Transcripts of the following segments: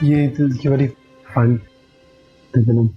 ये वाली फाइल दे देना।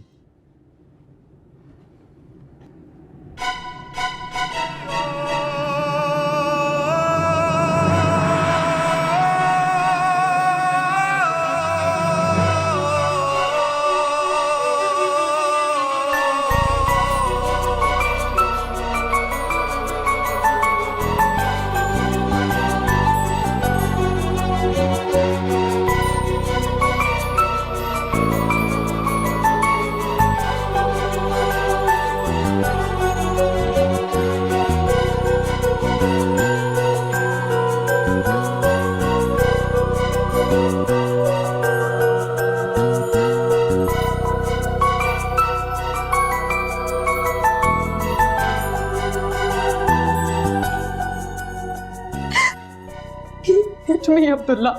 अब्दुल्ला,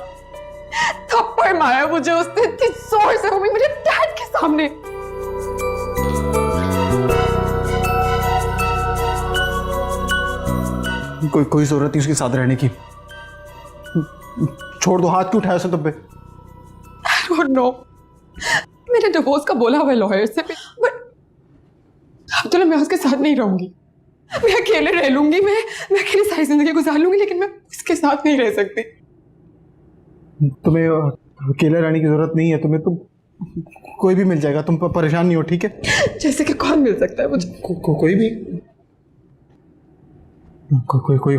थप्पड़ मारा मुझे उसने इतनी जोर से, वो भी मेरे डैड के सामने। कोई जरूरत नहीं उसके साथ रहने की। छोड़ दो, हाथ क्यों उठाया उसने तुम पे? I don't know, मैंने डिवोर्स का बोला हुआ लॉयर से, बट अब्दुल्ला मैं उसके साथ नहीं रहूंगी। मैं अकेले रह लूंगी, मैं अकेले सारी जिंदगी गुजार लूंगी, लेकिन मैं उसके साथ नहीं रह सकती। तुम्हें अकेले रहने की जरूरत नहीं है, तुम्हें तो कोई भी मिल जाएगा, तुम परेशान नहीं हो, ठीक है? जैसे कि कौन मिल सकता है मुझे? कोई भी,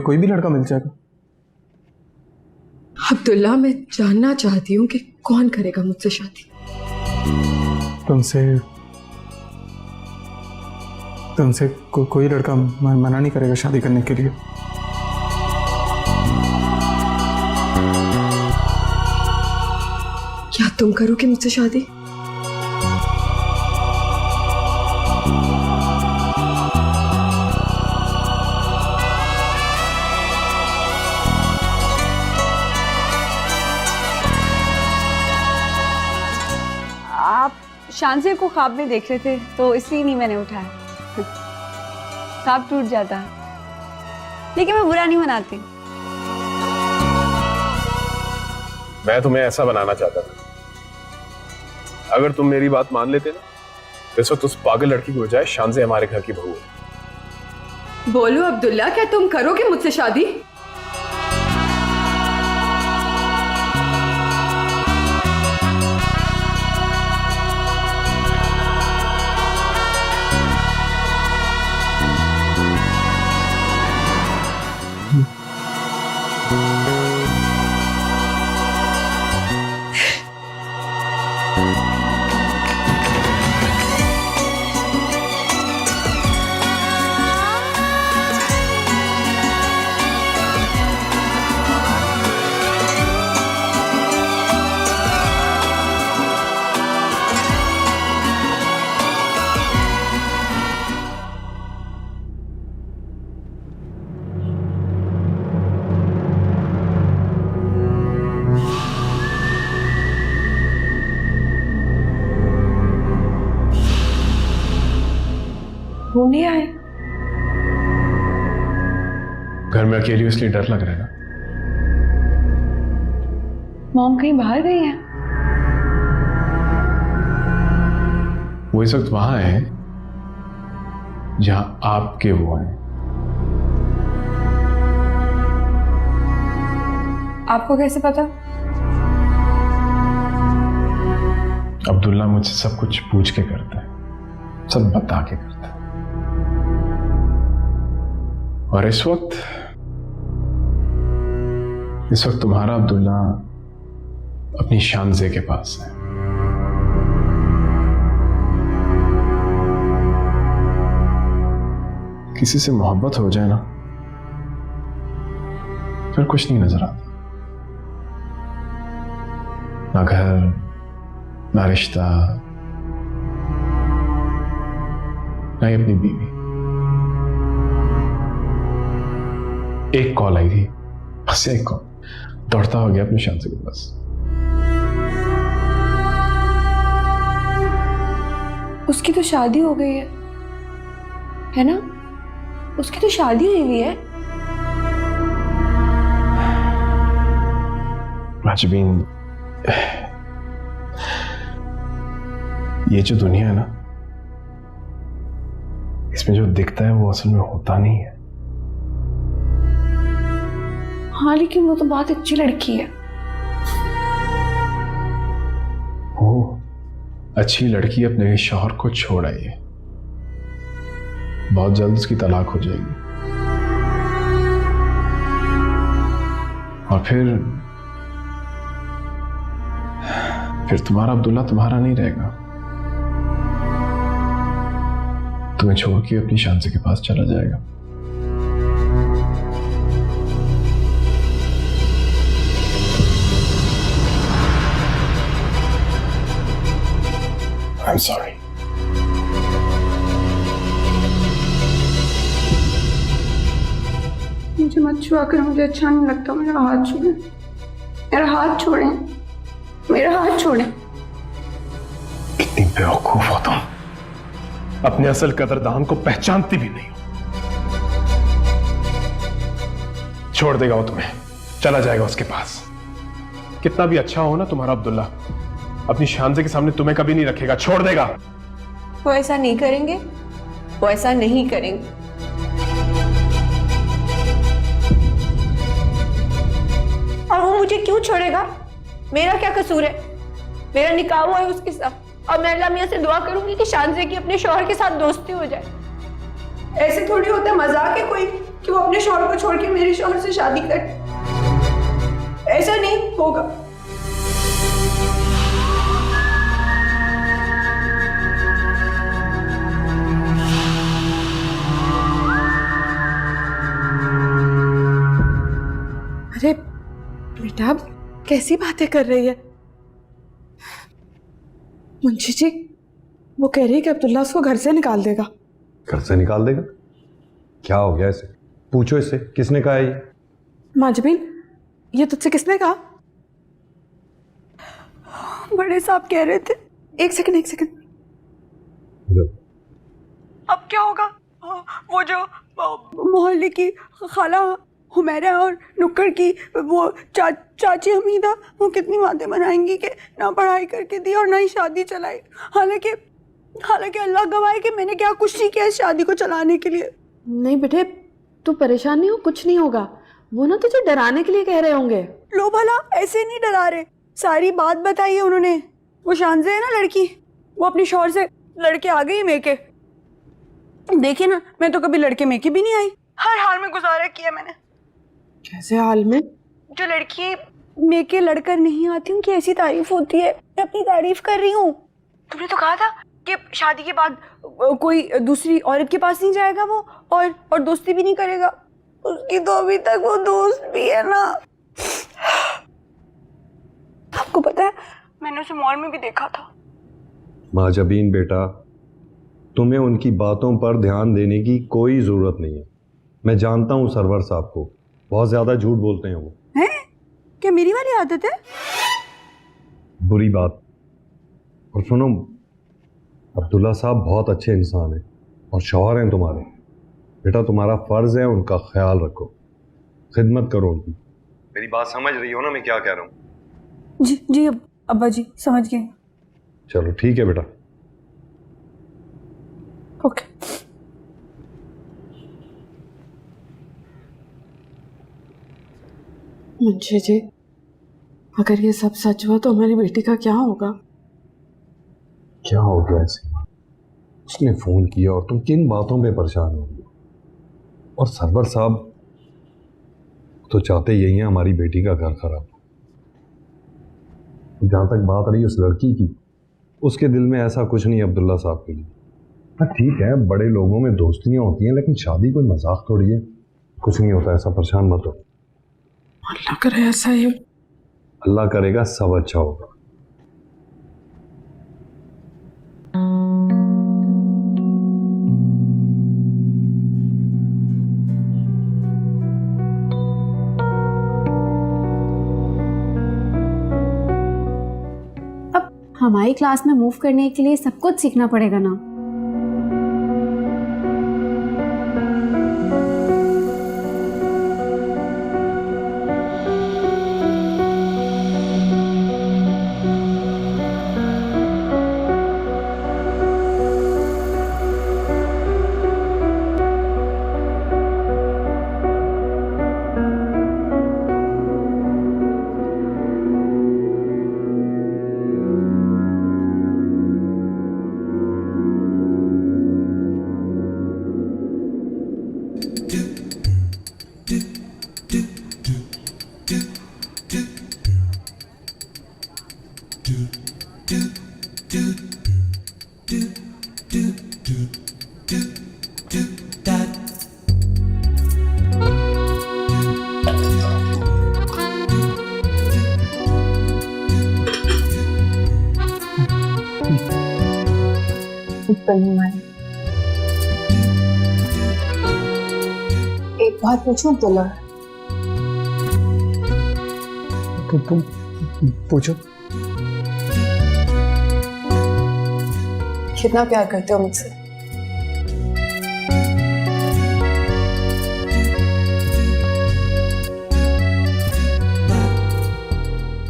कोई भी लड़का मिल जाएगा। अब्दुल्ला, मैं जानना चाहती हूँ कि कौन करेगा मुझसे शादी? तुमसे कोई लड़का मना नहीं करेगा शादी करने के लिए। क्या तुम करोगे मुझसे शादी? आप शानज़ेब को ख्वाब में देख रहे थे तो इसलिए नहीं मैंने उठाया। ख्वाब टूट जाता है, लेकिन मैं बुरा नहीं मनाती। मैं तुम्हें ऐसा बनाना चाहता था। अगर तुम मेरी बात मान लेते ना, तो इस वक्त उस पागल लड़की की बजाय शानज़ेब हमारे घर की बहू है। बोलो अब्दुल्ला, क्या तुम करोगे मुझसे शादी? वो नहीं आए? घर में अकेली इसलिए डर लग रहा है ना। मॉम कहीं बाहर गई है? वो इस वक्त वहां है जहां आपके वो हैं। आपको कैसे पता? अब्दुल्ला मुझसे सब कुछ पूछ के करता है, सब बता के करता है। और इस वक्त तुम्हारा अब्दुल्ला अपनी शानज़ेब के पास है। किसी से मोहब्बत हो जाए ना, फिर कुछ नहीं नजर आता। ना घर, ना रिश्ता, ना ही अपनी बीवी। एक कॉल आई थी, बस एक कॉल, दौड़ता हो गया अपनी शानज़ेब के पास। उसकी तो शादी हो गई है ना? उसकी तो शादी हुई हुई है। राजबीन, ये जो दुनिया है ना, इसमें जो दिखता है वो असल में होता नहीं है। हाँ लेकिन वो तो बहुत अच्छी लड़की है। वो अच्छी लड़की अपने शौहर को छोड़ आई है, बहुत जल्द उसकी तलाक हो जाएगी और फिर तुम्हारा अब्दुल्ला तुम्हारा नहीं रहेगा, तुम्हें छोड़ के अपनी शांति के पास चला जाएगा। I'm sorry. मुझे मत छुआ कर, मुझे अच्छा नहीं लगता। मेरा हाथ छोड़ें, मेरा हाथ छोड़ें, मेरा हाथ छोड़ें। कितनी बेवकूफ हो तुम, अपने असल कदरदान को पहचानती भी नहीं हो। छोड़ देगा वो तुम्हें, चला जाएगा उसके पास। कितना भी अच्छा हो ना तुम्हारा अब्दुल्ला, अपनी शांति के सामने तुम्हें कभी नहीं रखेगा, छोड़ देगा। वो ऐसा नहीं करेंगे, वो ऐसा नहीं करेंगे। और वो मुझे क्यों छोड़ेगा? मेरा क्या कसूर है? मेरा निकाह हुआ है उसके साथ और मैं अल्लाह मियां से दुआ करूंगी कि शांति की अपने शौहर के साथ दोस्ती हो जाए। ऐसे थोड़ी होता है, मजाक है कोई कि वो अपने शौहर को छोड़ के मेरे शौहर से शादी करे। ऐसा नहीं होगा। अरे बेटा, कैसी बातें कर रही है? मुंशी जी, वो कह रही है कि अब्दुल्ला उसको घर से निकाल देगा। घर से निकाल देगा? क्या हो गया इसे? पूछो इससे, किसने कहा ये? माँ जबीन, ये तुझसे किसने कहा? बड़े साहब कह रहे थे। एक सेकंड, एक सेकंड। अब क्या होगा? वो जो मोहल्ले की खाला हुमैरा और नुक्कड़ की वो चाची हमीदा, वो कितनी बातें बनाएंगी कि ना पढ़ाई करके दी और ना ही शादी चलाई। हालांकि अल्लाह गवाह है कि मैंने क्या कुछ नहीं किया इस शादी को चलाने के लिए। नहीं बेटे, तू परेशान नहीं हो, कुछ नहीं होगा। वो ना तुझे डराने के लिए कह रहे होंगे। लो भला, ऐसे नहीं डरा रहे, सारी बात बताई है उन्होंने। वो शांजे है ना लड़की, वो अपने शौहर से लड़के आ गई मेके। देखिए ना, मैं तो कभी लड़के मेके भी नहीं आई, हर हाल में गुजारा किया मैंने। कैसे हाल में? जो लड़की मेके लड़कर नहीं आती, उनकी ऐसी तारीफ होती है। मैं अपनी तारीफ कर रही हूँ। तुमने तो कहा था कि शादी के बाद कोई दूसरी औरत के पास नहीं जाएगा वो, और दोस्ती भी नहीं करेगा। उसकी तो अभी तक वो दोस्त भी है ना। आपको पता है, मैंने उसे मॉल में भी देखा था। माजबीन बेटा, तुम्हें उनकी बातों पर ध्यान देने की कोई जरूरत नहीं है। मैं जानता हूँ सरवर साहब को, बहुत ज्यादा झूठ बोलते हैं वो। हैं? क्या मेरी वाली आदत है? बुरी बात। और सुनो, अब्दुल्ला साहब बहुत अच्छे इंसान हैं और शौहर हैं तुम्हारे। बेटा, तुम्हारा फर्ज है उनका ख्याल रखो, खिदमत करो उनकी। मेरी बात समझ रही हो ना मैं क्या कह रहा हूँ? जी अब्बा जी, समझ गए। चलो ठीक है बेटा। ओके। मुंशी जी, अगर ये सब सच हुआ तो हमारी बेटी का क्या होगा? क्या हो गया सीमा? उसने फोन किया और तुम किन बातों पे परेशान हो गई? और सरवर साहब तो चाहते यही है हमारी बेटी का घर खराब। जहां तक बात रही उस लड़की की, उसके दिल में ऐसा कुछ नहीं अब्दुल्ला साहब के लिए। हाँ ठीक है, बड़े लोगों में दोस्तियां होती हैं, लेकिन शादी कोई मजाक थोड़ी है। कुछ नहीं होता ऐसा, परेशान मत हो। अल्लाह करे ऐसा ही। अल्लाह करेगा सब अच्छा होगा। अब हमारी क्लास में मूव करने के लिए सब कुछ सीखना पड़ेगा ना। एक बात पूछूं अब्दुल्ला, तुम पूछो। कितना प्यार करते हो मुझसे?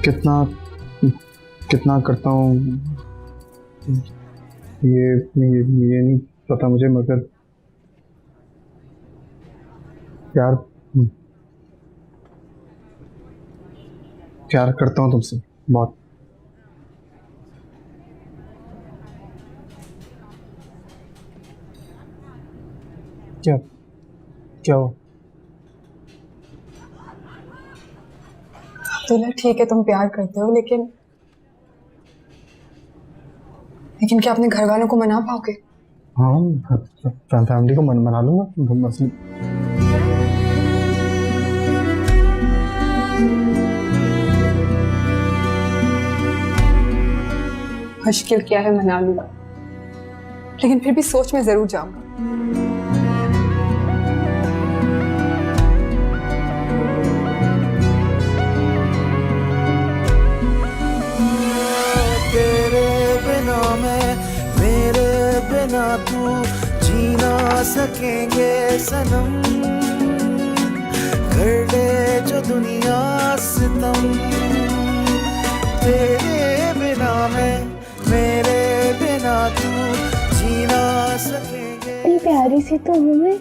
कितना कितना करता हूँ ये नहीं पता मुझे, मगर प्यार प्यार करता हूँ तुमसे बहुत। क्या क्या हो? अब्दुल्ला ठीक है तुम प्यार करते हो, लेकिन क्या अपने घर वालों को मना पाओगे? हाँ, फैमिली को मना लूंगा, मसले। मुश्किल क्या है, मना लूंगा, लेकिन फिर भी सोच में जरूर जाऊंगा। बिना तू जी ना सकेंगे सनम, कर ले जो दुनिया सितम, तेरे बिना मैं, मेरे बिना तू जी ना सकेंगे। इतनी प्यारी सी तो हूँ मैं,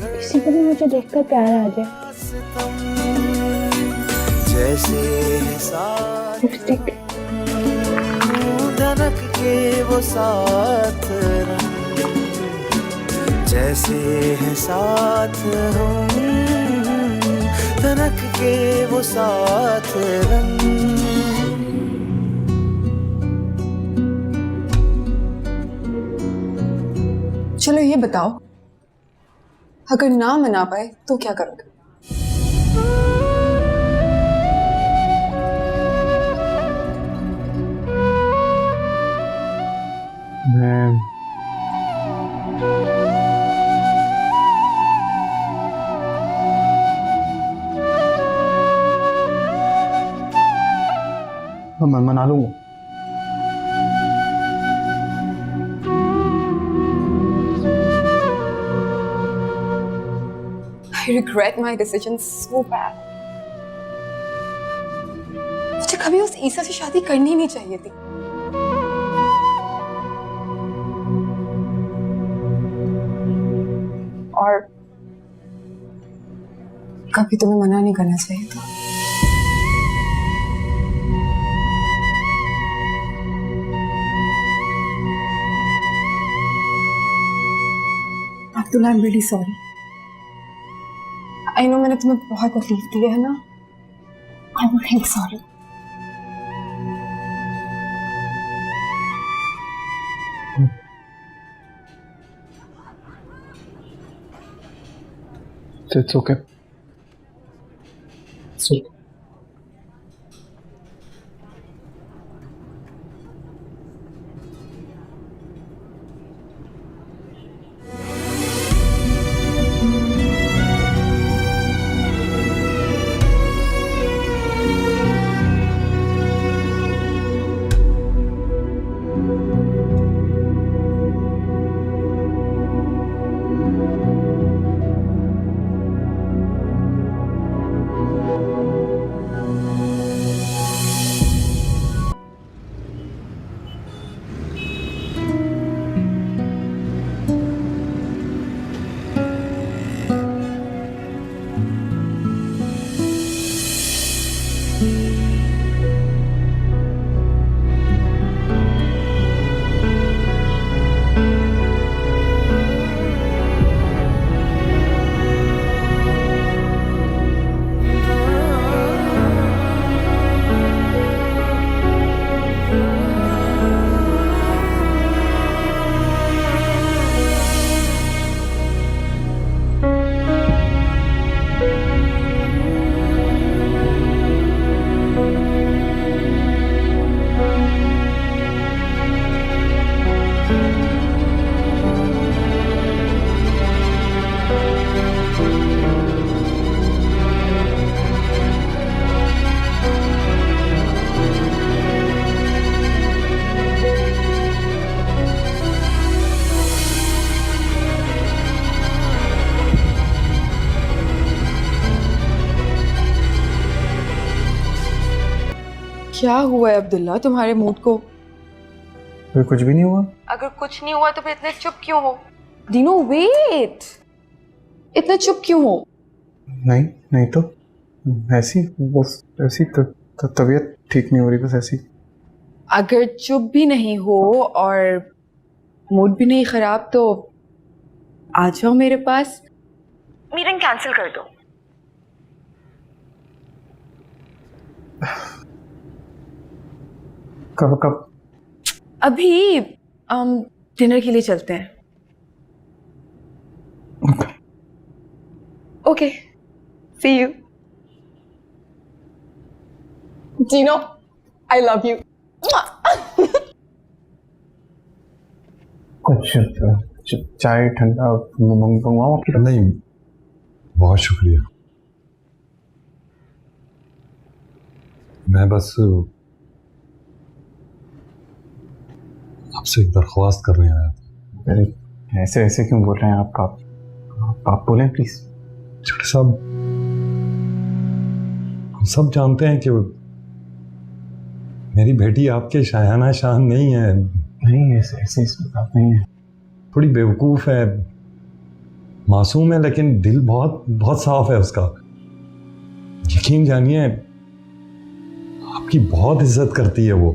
किसी को भी मुझे देखकर प्यार आ जाए। सितम जैसे साथ धनक के वो साथ रंग, जैसे है साथ हम धनक के वो साथ रंग। चलो ये बताओ, अगर ना मना पाए तो क्या करोगे? मैं मना लूंगा। I regret my decision so bad. मुझे कभी उस ईसा से शादी करनी नहीं चाहिए थी। और कभी तुम्हें मना नहीं करना चाहिए था। Abdullah, I'm really sorry. I know मैंने तुम्हें बहुत तकलीफ दी है ना। I'm really sorry. It's okay. It's okay. क्या हुआ है अब्दुल्ला तुम्हारे मूड को? फिर कुछ भी नहीं हुआ। अगर कुछ नहीं हुआ तो फिर इतने चुप क्यों हो? दीनो वेट, इतने चुप क्यों हो? नहीं नहीं तो ऐसी, बस ऐसी तबीयत ठीक नहीं हो रही, बस ऐसी। अगर चुप भी नहीं हो और मूड भी नहीं खराब तो आ जाओ मेरे पास, मीटिंग कैंसिल कर दो। कब कब? अभी डिनर के लिए चलते हैं। Okay, see you. Gino, I love you. कुछ चाय ठंडा मंगवाऊं आपकी? नहीं, बहुत शुक्रिया। मैं बस आपसे एक दरख्वास्त करने आया था। अरे ऐसे ऐसे क्यों बोल रहे हैं आप बोलें प्लीज। छोटे साहब, हम सब जानते हैं कि मेरी बेटी आपके शायाना शान नहीं है। नहीं, ऐसे ऐसे इसमें बात नहीं है। थोड़ी बेवकूफ़ है, मासूम है, लेकिन दिल बहुत बहुत साफ है उसका। यकीन जानिए, आपकी बहुत इज्जत करती है वो।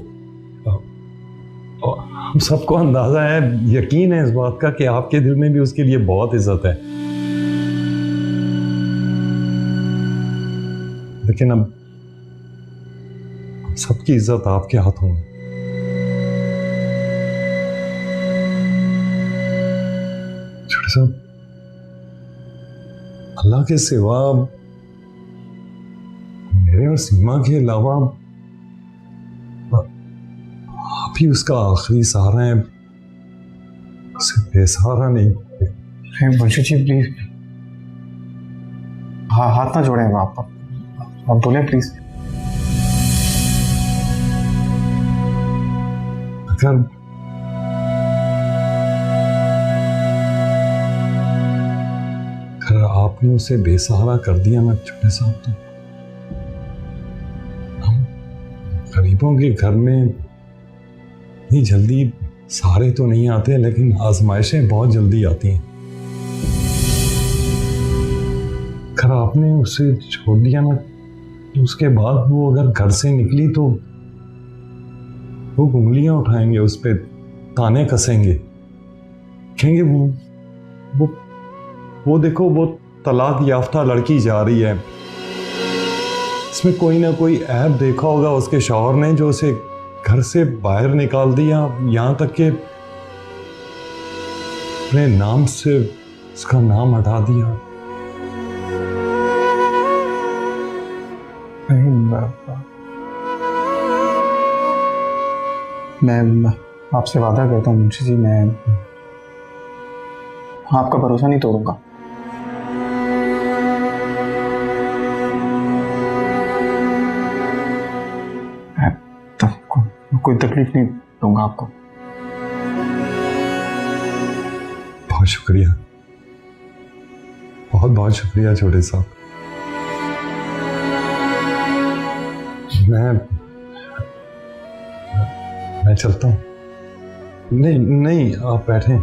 और हम सबको अंदाजा है, यकीन है इस बात का कि आपके दिल में भी उसके लिए बहुत इज्जत है। लेकिन अब सबकी इज्जत आपके हाथों में। छोटे साहब, अल्लाह के सिवा मेरे और सीमा के अलावा आप ही उसका आखिरी सहारा है, उसे बेसहारा नहीं। मुंशी जी प्लीज, हाँ हाथ ना जोड़ें आप बोलें प्लीज। अगर आपने उसे बेसहारा कर दिया ना छोटे साहब, तो हम गरीबों के घर में इतनी जल्दी सहारे तो नहीं आते, लेकिन आजमाइशें बहुत जल्दी आती हैं। अगर आपने उसे छोड़ दिया ना, तो उसके बाद वो अगर घर से निकली तो वो उंगलियां उठाएंगे, उस पर ताने कसेंगे, कहेंगे वो देखो, वो तलाक याफ्ता लड़की जा रही है। इसमें कोई ना कोई ऐब देखा होगा उसके शौहर ने, जो उसे घर से बाहर निकाल दिया, यहां तक कि अपने नाम से उसका नाम हटा दिया। मैं आपसे वादा करता हूँ मुंशी जी, मैं आपका भरोसा नहीं तोड़ूंगा। कोई तकलीफ नहीं दूंगा आपको। बहुत शुक्रिया, बहुत बहुत शुक्रिया छोटे साहब। मैं चलता हूँ। नहीं नहीं, आप बैठें।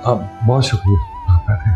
आप, बहुत शुक्रिया, आप बैठें।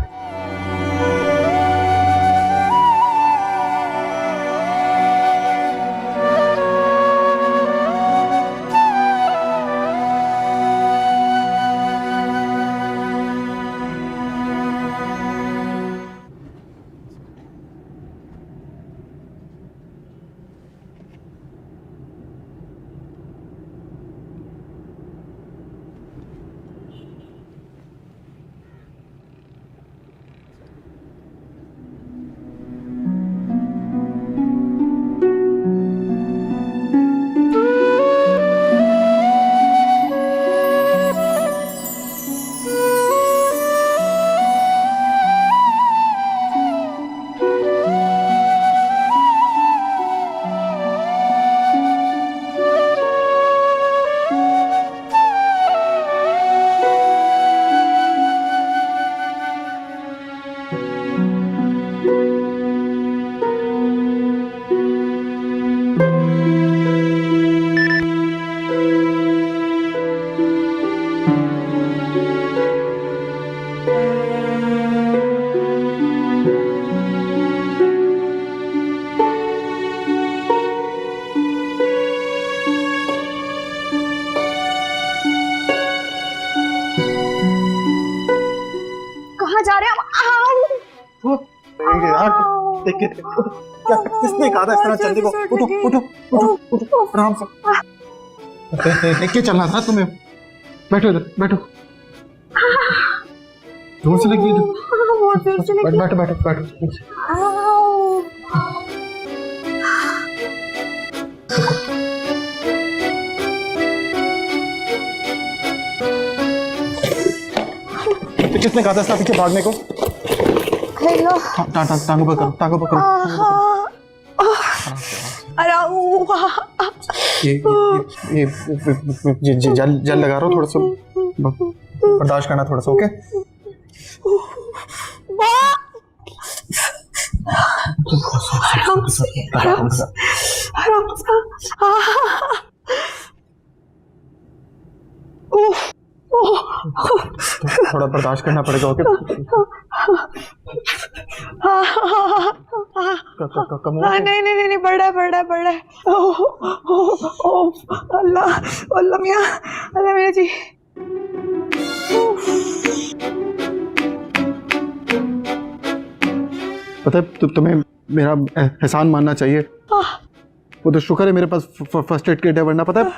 देख के क्या किसने कहा था इस तरह चलने को? उठो उठो उठो उठो आराम से। देख के चलना था तुम्हें। बैठो इधर बैठो। जोर से लगी बैठो बैठो बैठो। किसने कहा था इस तरह पीछे भागने को? टांगों पर करो, टांगों पर करो। ये जल लगा रहा हूँ थोड़ा सा, बर्दाश्त करना थोड़ा सा। ओके थोड़ा बर्दाश्त करना पड़ेगा। ओके नहीं नहीं नहीं बड़ा बड़ा बड़ा। अल्लाह अल्लाह मियां जी। पता है तुम्हें मेरा एहसान मानना चाहिए। वो तो शुक्र है मेरे पास फर्स्ट एड किट है, वरना पता है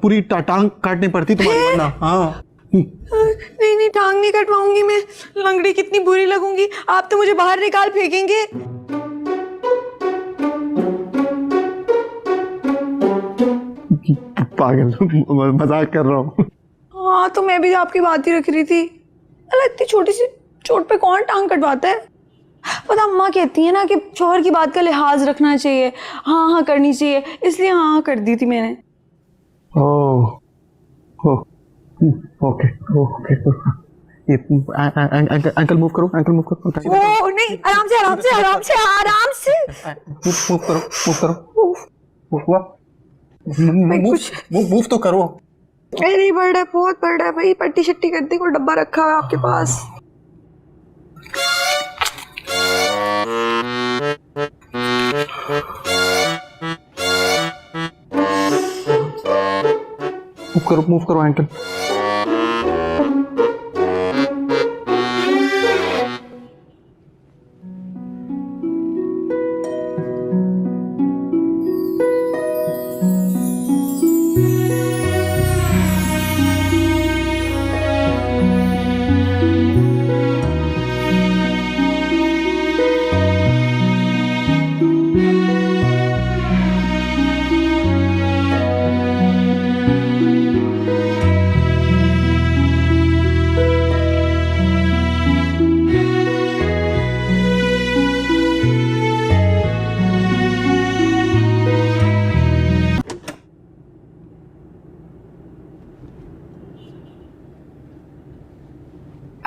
पूरी टांग काटनी पड़ती तुम्हारी वरना। हाँ नहीं नहीं टांग नहीं कटवाऊंगी मैं, लंगड़ी कितनी बुरी लगूंगी। आप तो मुझे बाहर निकाल फेंकेंगे। पागल, मजाक कर रहा हूँ। हाँ तो मैं भी आपकी बात ही रख रही थी। अल्लाह इतनी छोटी सी चोट पे कौन टांग कटवाता है? पता अम्मा कहती है ना कि शौहर की बात का लिहाज रखना चाहिए, हाँ हाँ करनी चाहिए, इसलिए हाँ हाँ कर दी थी मैंने। Okay okay. ये अंकल मूव करो, अंकल मूव करो। ओ नहीं आराम से आराम से आराम से आराम से। मूव करो, मूव करो। मूव तो करो। नहीं बड़ा है, बहुत बड़ा है भाई। पट्टी शट्टी करने को डब्बा रखा है आपके पास। मूव करो uncle.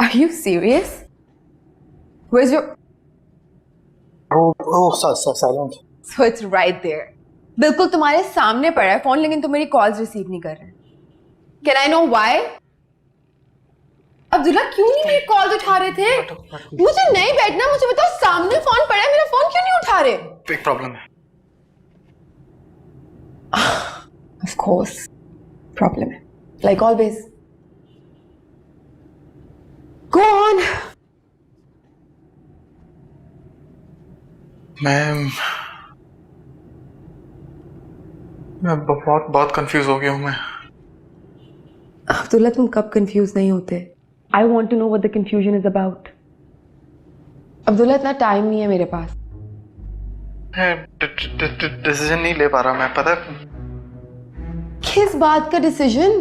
Are you serious? Where's your... silent. So it's right there. बिल्कुल तुम्हारे सामने पड़ा है फोन, लेकिन तुम मेरी कॉल्स रिसीव नहीं कर रहे। Can I know why? Abdullah क्यों नहीं मेरी कॉल्स उठा रहे थे? मुझे नहीं बैठना, मुझे बताओ सामने फोन पड़ा है, मेरा फोन क्यों नहीं उठा रहे? एक प्रॉब्लम है। Of course, problem है, like always. Go on. मैं बहुत कंफ्यूज हो गया हूँ मैं। अब्दुल्ला तुम कब कंफ्यूज नहीं होते? I want to know what the confusion is about. Abdullah इतना टाइम नहीं है मेरे पास। डिसीजन नहीं ले पा रहा मैं, पता है। किस बात का डिसीजन?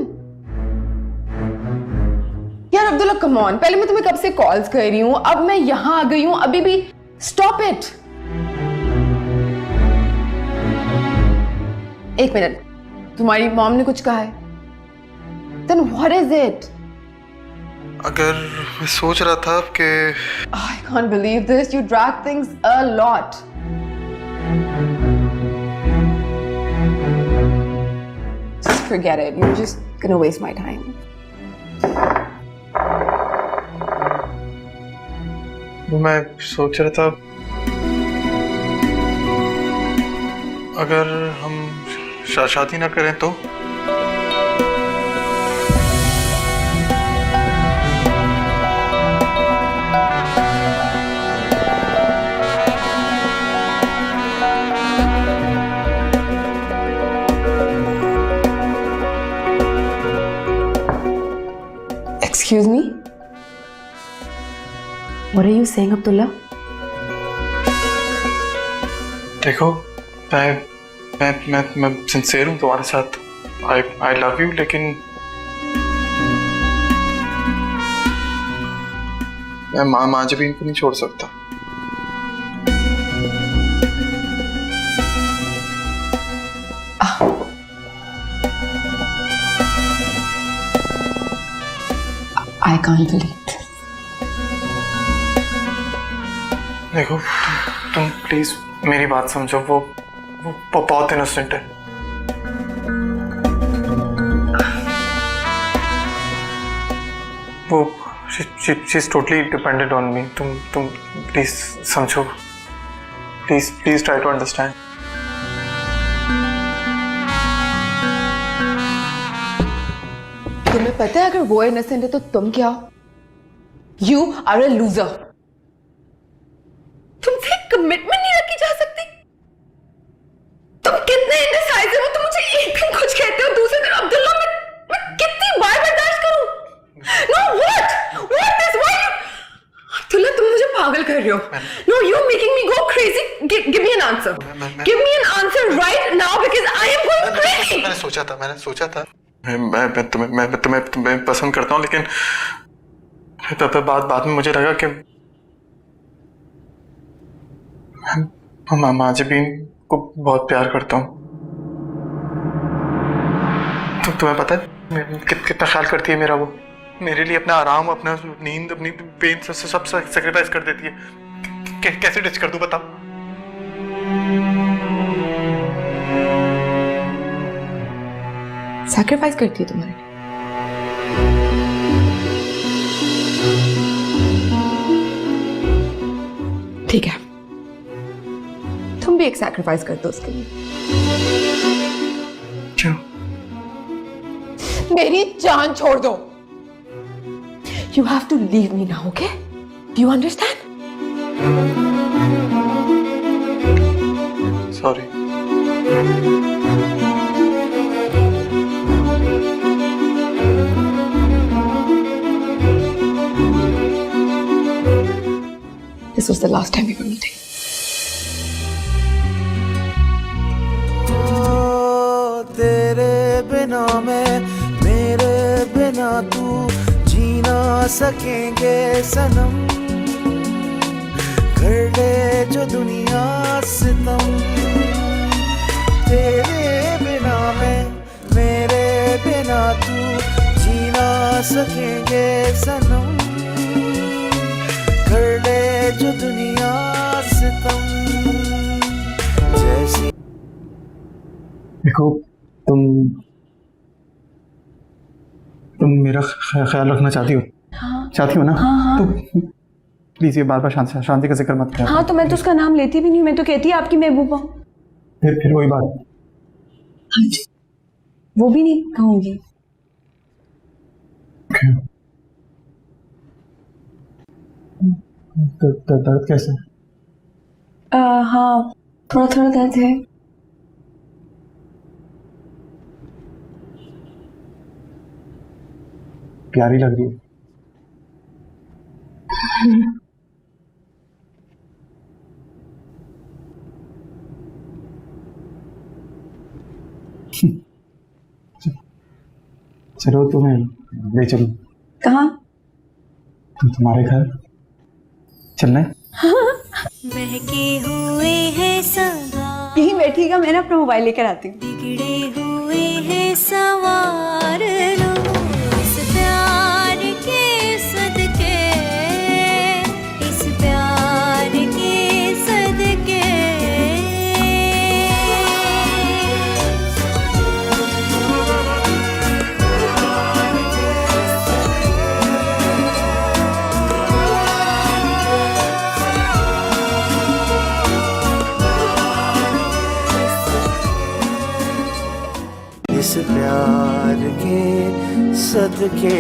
यार अब्दुल्ला कम ऑन, पहले मैं तुम्हें कब से कॉल्स कर रही हूँ, अब मैं यहां आ गई हूँ, अभी भी स्टॉप इट। एक मिनट, तुम्हारी मॉम ने कुछ कहा है? Then what is it? अगर मैं सोच रहा था कि I can't believe this. You drag things a lot. Just forget it. You're just gonna waste my time. मैं सोच रहा था अगर हम शादी ना करें तो। What are you saying, Abdullah? देखो मैं सिंसियर हूँ तुम्हारे साथ। आई लव यू, लेकिन मैं माँ जबीन को नहीं छोड़ सकता। I can't believe this. देखो तुम प्लीज मेरी बात समझो। वो बहुत इनोसेंट है। वो she is totally dependent on me. तुम प्लीज समझो। Please try to understand. तुम्हें पता है अगर वो इनोसेंट है तो तुम क्या हो? You are a loser. तुमसे कमिटमेंट नहीं रखी जा सकती। तुम कितने इंडिसाइसिव हो। तुम मुझे एक दिन कुछ कहते हो, दूसरे दिन अब्दुल्ला। मैं कितनी बार बर्दाश्त करूं? No, what is why? Abdullah तुम मुझे पागल कर रहे हो। No, you're making me go crazy. Give me an answer. Give me an answer right now because I am going crazy. मैंने सोचा था मैं तुम्हें पसंद करता हूँ, लेकिन बाद में मुझे लगा कि मैं माँ जबीन को बहुत प्यार करता हूँ। तुम्हें पता है कितना ख्याल करती है मेरा। वो मेरे लिए अपना आराम, अपना नींद, अपनी पेन से सब सेक्रीफाइस कर देती है। कैसे डिच कर दूं बताओ? सैक्रिफाइस करती है तुम्हारे लिए? ठीक है, तुम भी एक सैक्रिफाइस कर दो उसके लिए। क्यों? मेरी जान छोड़ दो। You have to leave me now, okay? Do you understand? Sorry. This was the last time we were meeting. तेरे बिना मैं, मेरे बिना तू जी ना सकेंगे सनम। कर ले जो दुनिया सितम। तेरे बिना मैं, मेरे बिना तू जी ना सकेंगे सनम। कर ले जो दुनिया सितम। जैसी देखो तुम मेरा ख्याल रखना चाहती हो? हाँ। चाहती हो ना? हाँ। तो प्लीज ये बार शांति का जिक्र मत कर। हाँ, तो मैं तो उसका नाम लेती भी नहीं। मैं तो कहती है आपकी महबूबा। फिर वही बात। हाँ जी, वो भी नहीं कहूंगी। दर्द कैसे? हाँ, थोड़ा थोड़ा दर्द है। प्यारी लग रही है। चलो तुम्हें ले चलो। कहाँ? तुम्हारे घर चलना है? बहके हुए हैं सवा, यही बैठिएगा, मैं ना अपना मोबाइल लेकर आती हूँ। बिगड़े हुए हैं सवार लो इस प्यार के सदके, इस प्यार के सदके। इस प्यार के सदके।